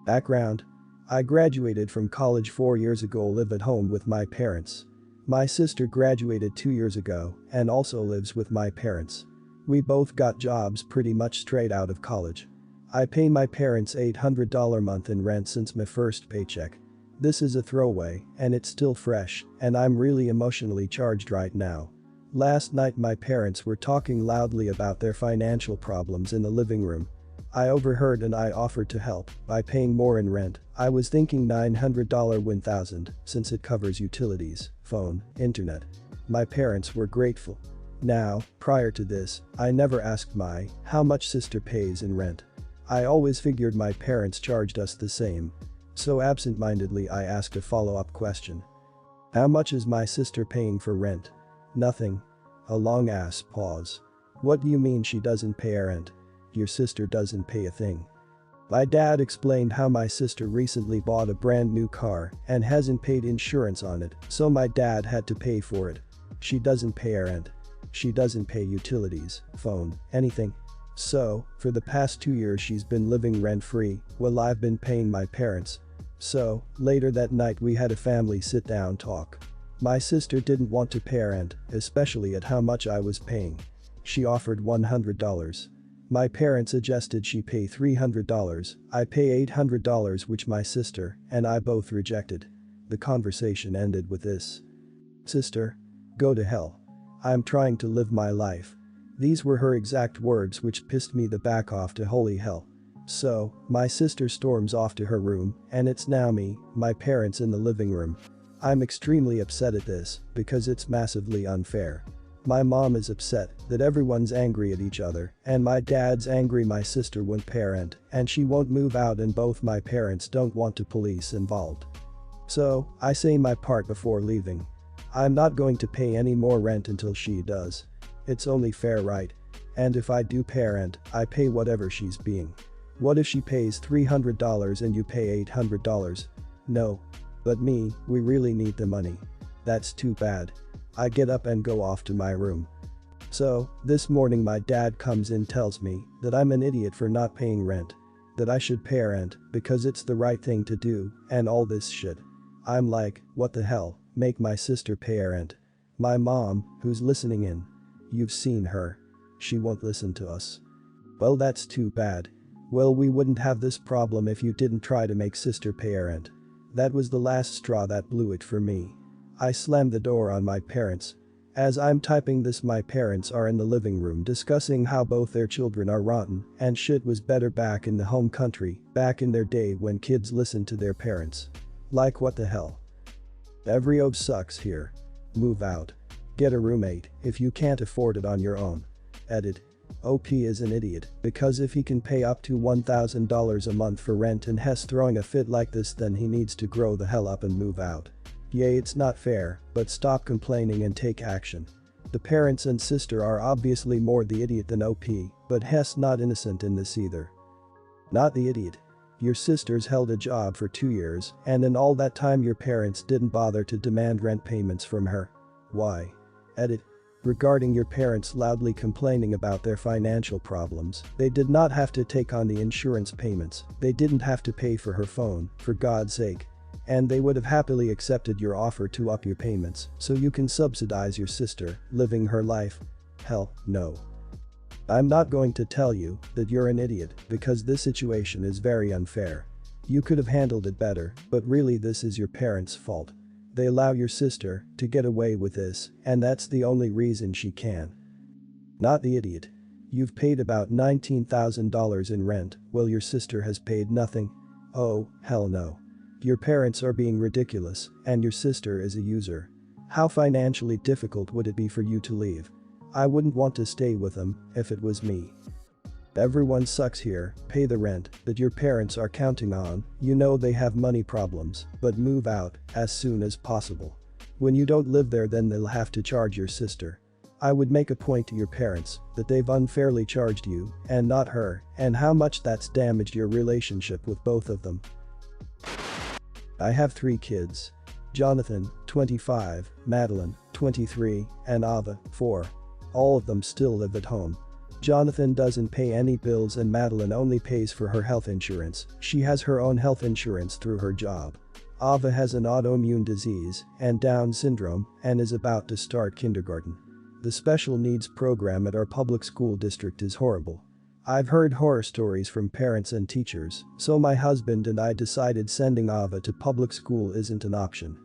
Background: I graduated from college 4 years ago, live at home with my parents. My sister graduated 2 years ago and also lives with my parents. We both got jobs pretty much straight out of college. I pay my parents $800 a month in rent since my first paycheck. This is a throwaway and it's still fresh and I'm really emotionally charged right now. Last night my parents were talking loudly about their financial problems in the living room. I overheard and I offered to help by paying more in rent. I was thinking $900 $1,000 since it covers utilities, phone, internet. My parents were grateful. Now, prior to this, I never asked how much sister pays in rent. I always figured my parents charged us the same. So absent-mindedly I asked a follow-up question. How much is my sister paying for rent? Nothing. A long-ass pause. What do you mean she doesn't pay rent? Your sister doesn't pay a thing. My dad explained how my sister recently bought a brand new car and hasn't paid insurance on it, so my dad had to pay for it. She doesn't pay rent. She doesn't pay utilities, phone, anything. So, for the past 2 years she's been living rent-free while I've been paying my parents. So, later that night we had a family sit-down talk. My sister didn't want to pay rent, especially at how much I was paying. She offered $100. My parents suggested she pay $300, I pay $800, which my sister and I both rejected. The conversation ended with this. Sister, go to hell. I'm trying to live my life. These were her exact words, which pissed me the back off to holy hell. So, my sister storms off to her room and it's now me, my parents in the living room. I'm extremely upset at this because it's massively unfair. My mom is upset that everyone's angry at each other and my dad's angry my sister won't pay rent and she won't move out and both my parents don't want the police involved. So, I say my part before leaving. I'm not going to pay any more rent until she does. It's only fair, right? And if I do pay rent, I pay whatever she's being. What if she pays $300 and you pay $800? No. But me, we really need the money. That's too bad. I get up and go off to my room. So, this morning my dad comes in, tells me that I'm an idiot for not paying rent. That I should pay rent because it's the right thing to do and all this shit. I'm like, what the hell, make my sister pay rent. My mom, who's listening in. You've seen her. She won't listen to us. Well, that's too bad. Well, we wouldn't have this problem if you didn't try to make sister pay rent. That was the last straw that blew it for me. I slammed the door on my parents. As I'm typing this, my parents are in the living room discussing how both their children are rotten and shit was better back in the home country, back in their day when kids listened to their parents. Like, what the hell? Every OB sucks here. Move out. Get a roommate if you can't afford it on your own. Edit. OP is an idiot because if he can pay up to $1,000 a month for rent and has throwing a fit like this, then he needs to grow the hell up and move out. Yay, it's not fair, but stop complaining and take action. The parents and sister are obviously more the idiot than OP, but Hess not innocent in this either. Not the idiot. Your sister's held a job for 2 years and in all that time your parents didn't bother to demand rent payments from her. Why? Edit. Regarding your parents loudly complaining about their financial problems, they did not have to take on the insurance payments, they didn't have to pay for her phone, for God's sake. And they would have happily accepted your offer to up your payments so you can subsidize your sister living her life. Hell, no. I'm not going to tell you that you're an idiot because this situation is very unfair. You could have handled it better, but really this is your parents' fault. They allow your sister to get away with this, and that's the only reason she can. Not the idiot. You've paid about $19,000 in rent while your sister has paid nothing. Oh, hell no. Your parents are being ridiculous, and your sister is a user. How financially difficult would it be for you to leave? I wouldn't want to stay with them if it was me. Everyone sucks here, pay the rent that your parents are counting on, you know they have money problems, but move out as soon as possible. When you don't live there, then they'll have to charge your sister. I would make a point to your parents that they've unfairly charged you and not her, and how much that's damaged your relationship with both of them. I have 3 kids. Jonathan, 25, Madeline, 23, and Ava, 4. All of them still live at home. Jonathan doesn't pay any bills and Madeline only pays for her health insurance. She has her own health insurance through her job. Ava has an autoimmune disease and Down syndrome and is about to start kindergarten. The special needs program at our public school district is horrible. I've heard horror stories from parents and teachers, so my husband and I decided sending Ava to public school isn't an option.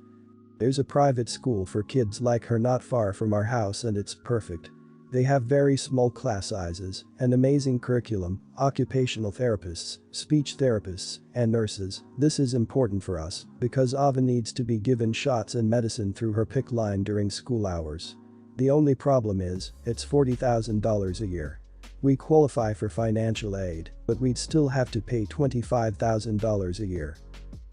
There's a private school for kids like her not far from our house and it's perfect. They have very small class sizes, an amazing curriculum, occupational therapists, speech therapists, and nurses. This is important for us because Ava needs to be given shots and medicine through her PICC line during school hours. The only problem is, it's $40,000 a year. We qualify for financial aid, but we'd still have to pay $25,000 a year.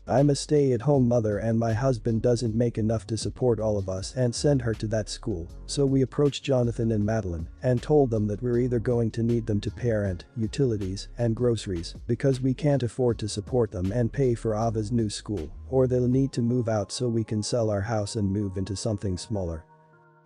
I'm a stay-at-home mother and my husband doesn't make enough to support all of us and send her to that school, so we approached Jonathan and Madeline and told them that we're either going to need them to pay rent, utilities, and groceries because we can't afford to support them and pay for Ava's new school, or they'll need to move out so we can sell our house and move into something smaller.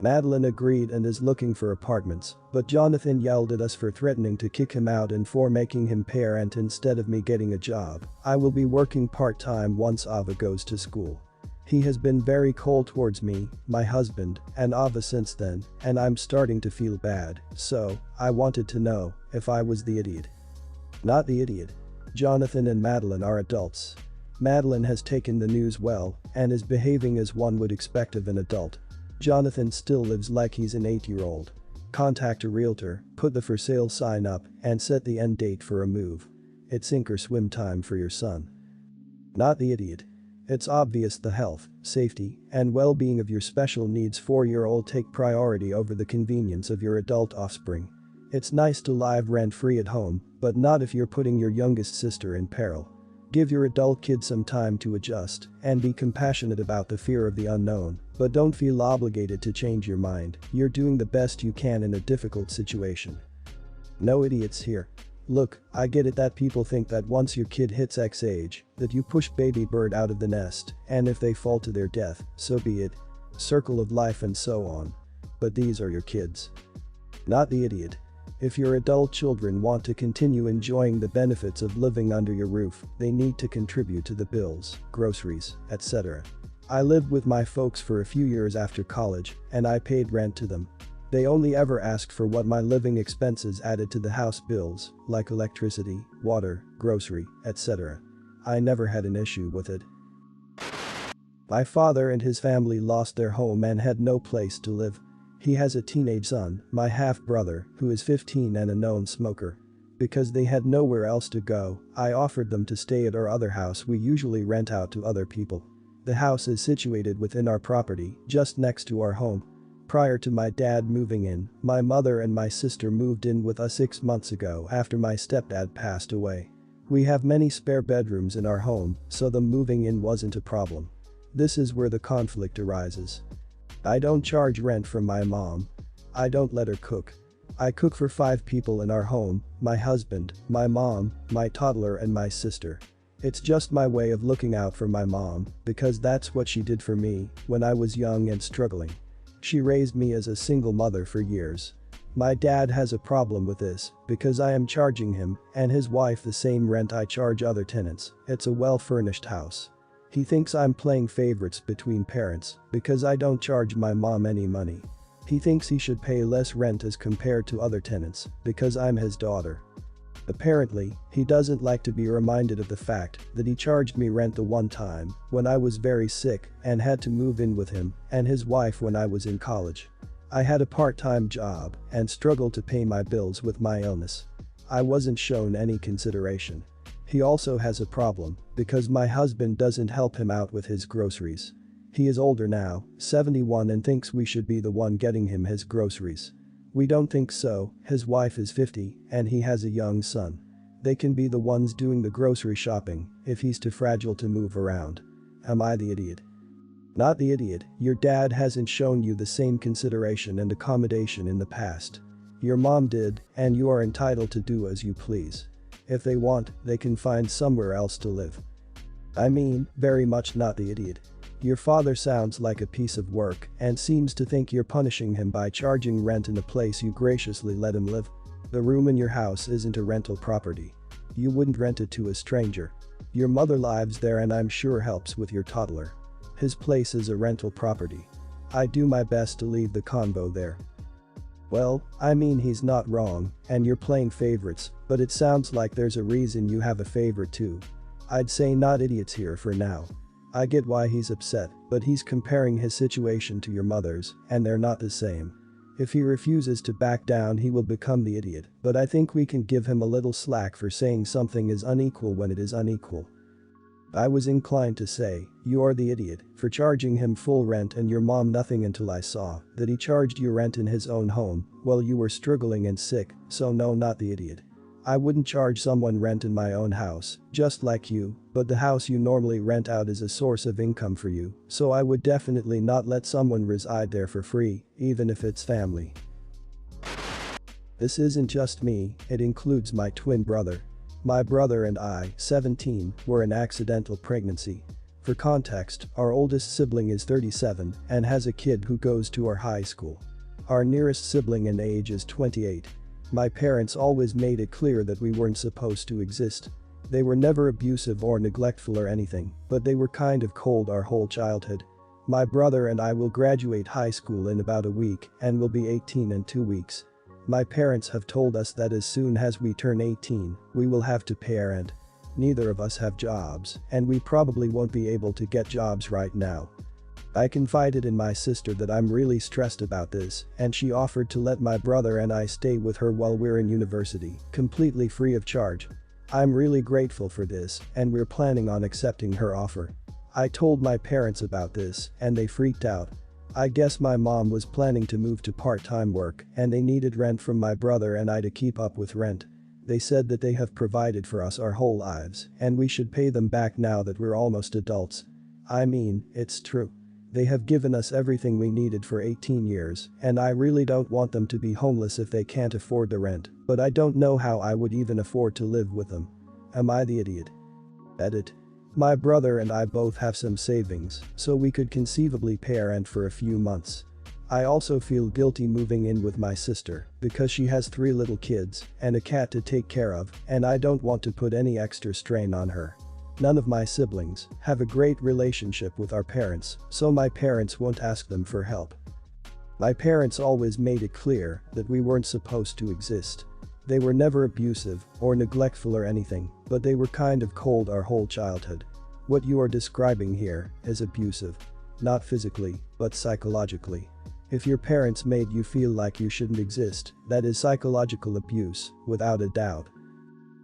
Madeline agreed and is looking for apartments, but Jonathan yelled at us for threatening to kick him out and for making him pay rent instead of me getting a job. I will be working part-time once Ava goes to school. He has been very cold towards me, my husband, and Ava since then, and I'm starting to feel bad, so I wanted to know if I was the idiot. Not the idiot. Jonathan and Madeline are adults. Madeline has taken the news well and is behaving as one would expect of an adult. Jonathan still lives like he's an 8-year-old. Contact a realtor, put the for sale sign up, and set the end date for a move. It's sink or swim time for your son. Not the idiot. It's obvious the health, safety, and well-being of your special needs 4-year-old take priority over the convenience of your adult offspring. It's nice to live rent-free at home, but not if you're putting your youngest sister in peril. Give your adult kid some time to adjust and be compassionate about the fear of the unknown, but don't feel obligated to change your mind. You're doing the best you can in a difficult situation. No idiots here. Look, I get it that people think that once your kid hits X age, that you push baby bird out of the nest, and if they fall to their death, so be it. Circle of life and so on. But these are your kids. Not the idiot. If your adult children want to continue enjoying the benefits of living under your roof, they need to contribute to the bills, groceries, etc. I lived with my folks for a few years after college, and I paid rent to them. They only ever asked for what my living expenses added to the house bills, like electricity, water, grocery, etc. I never had an issue with it. My father and his family lost their home and had no place to live. He has a teenage son, my half-brother, who is 15 and a known smoker. Because they had nowhere else to go, I offered them to stay at our other house we usually rent out to other people. The house is situated within our property, just next to our home. Prior to my dad moving in, my mother and my sister moved in with us 6 months ago after my stepdad passed away. We have many spare bedrooms in our home, so them moving in wasn't a problem. This is where the conflict arises. I don't charge rent from my mom. I don't let her cook. I cook for 5 people in our home, my husband, my mom, my toddler and my sister. It's just my way of looking out for my mom, because that's what she did for me when I was young and struggling. She raised me as a single mother for years. My dad has a problem with this, because I am charging him and his wife the same rent I charge other tenants. It's a well-furnished house. He thinks I'm playing favorites between parents because I don't charge my mom any money. He thinks he should pay less rent as compared to other tenants because I'm his daughter. Apparently, he doesn't like to be reminded of the fact that he charged me rent the one time when I was very sick and had to move in with him and his wife when I was in college. I had a part-time job and struggled to pay my bills with my illness. I wasn't shown any consideration. He also has a problem because my husband doesn't help him out with his groceries. He is older now, 71, and thinks we should be the one getting him his groceries. We don't think so. His wife is 50 and he has a young son. They can be the ones doing the grocery shopping if he's too fragile to move around. Am I the idiot? Not the idiot. Your dad hasn't shown you the same consideration and accommodation in the past. Your mom did, and you are entitled to do as you please. If they want, they can find somewhere else to live. I mean, very much not the idiot. Your father sounds like a piece of work and seems to think you're punishing him by charging rent in a place you graciously let him live. The room in your house isn't a rental property. You wouldn't rent it to a stranger. Your mother lives there and I'm sure helps with your toddler. His place is a rental property. I do my best to leave the convo there. Well, I mean he's not wrong, and you're playing favorites, but it sounds like there's a reason you have a favorite too. I'd say not idiots here for now. I get why he's upset, but he's comparing his situation to your mother's, and they're not the same. If he refuses to back down he will become the idiot, but I think we can give him a little slack for saying something is unequal when it is unequal. I was inclined to say, you're the idiot for charging him full rent and your mom nothing until I saw that he charged you rent in his own home while you were struggling and sick, so no, not the idiot. I wouldn't charge someone rent in my own house, just like you, but the house you normally rent out is a source of income for you, so I would definitely not let someone reside there for free, even if it's family. This isn't just me, it includes my twin brother. My brother and I, 17, were an accidental pregnancy. For context, our oldest sibling is 37 and has a kid who goes to our high school. Our nearest sibling in age is 28. My parents always made it clear that we weren't supposed to exist. They were never abusive or neglectful or anything, but they were kind of cold our whole childhood. My brother and I will graduate high school in about a week and will be 18 in 2 weeks. My parents have told us that as soon as we turn 18, we will have to pay our rent. Neither of us have jobs, and we probably won't be able to get jobs right now. I confided in my sister that I'm really stressed about this, and she offered to let my brother and I stay with her while we're in university, completely free of charge. I'm really grateful for this, and we're planning on accepting her offer. I told my parents about this, and they freaked out. I guess my mom was planning to move to part-time work and they needed rent from my brother and I to keep up with rent. They said that they have provided for us our whole lives and we should pay them back now that we're almost adults. I mean, it's true. They have given us everything we needed for 18 years and I really don't want them to be homeless if they can't afford the rent, but I don't know how I would even afford to live with them. Am I the idiot? Edit. My brother and I both have some savings, so we could conceivably pay our rent for a few months. I also feel guilty moving in with my sister because she has 3 little kids and a cat to take care of, and I don't want to put any extra strain on her. None of my siblings have a great relationship with our parents, so my parents won't ask them for help. My parents always made it clear that we weren't supposed to exist. They were never abusive or neglectful or anything, but they were kind of cold our whole childhood. What you are describing here is abusive. Not physically, but psychologically. If your parents made you feel like you shouldn't exist, that is psychological abuse, without a doubt.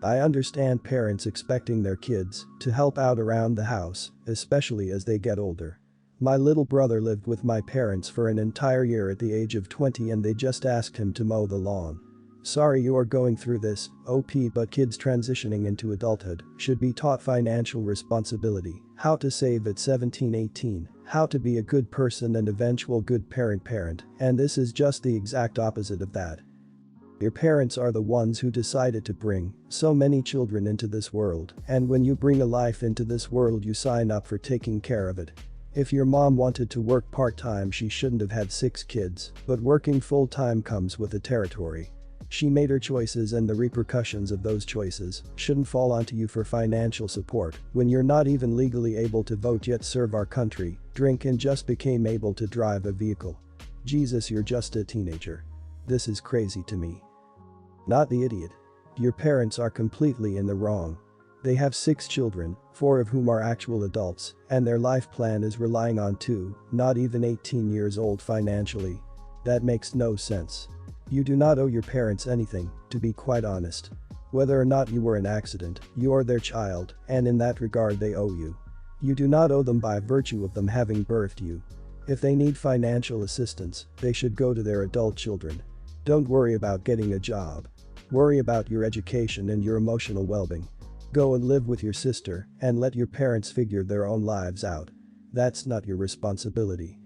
I understand parents expecting their kids to help out around the house, especially as they get older. My little brother lived with my parents for an entire year at the age of 20 and they just asked him to mow the lawn. Sorry you are going through this, OP, but kids transitioning into adulthood should be taught financial responsibility, how to save at 17-18, how to be a good person and eventual good parent, and this is just the exact opposite of that. Your parents are the ones who decided to bring so many children into this world, and when you bring a life into this world you sign up for taking care of it. If your mom wanted to work part-time she shouldn't have had 6 kids, but working full-time comes with the territory. She made her choices and the repercussions of those choices shouldn't fall onto you for financial support when you're not even legally able to vote yet serve our country, drink and just became able to drive a vehicle. Jesus, you're just a teenager. This is crazy to me. Not the idiot. Your parents are completely in the wrong. They have 6 children, 4 of whom are actual adults, and their life plan is relying on 2, not even 18 years old financially. That makes no sense. You do not owe your parents anything, to be quite honest. Whether or not you were an accident, you are their child, and in that regard they owe you. You do not owe them by virtue of them having birthed you. If they need financial assistance, they should go to their adult children. Don't worry about getting a job. Worry about your education and your emotional well-being. Go and live with your sister and let your parents figure their own lives out. That's not your responsibility.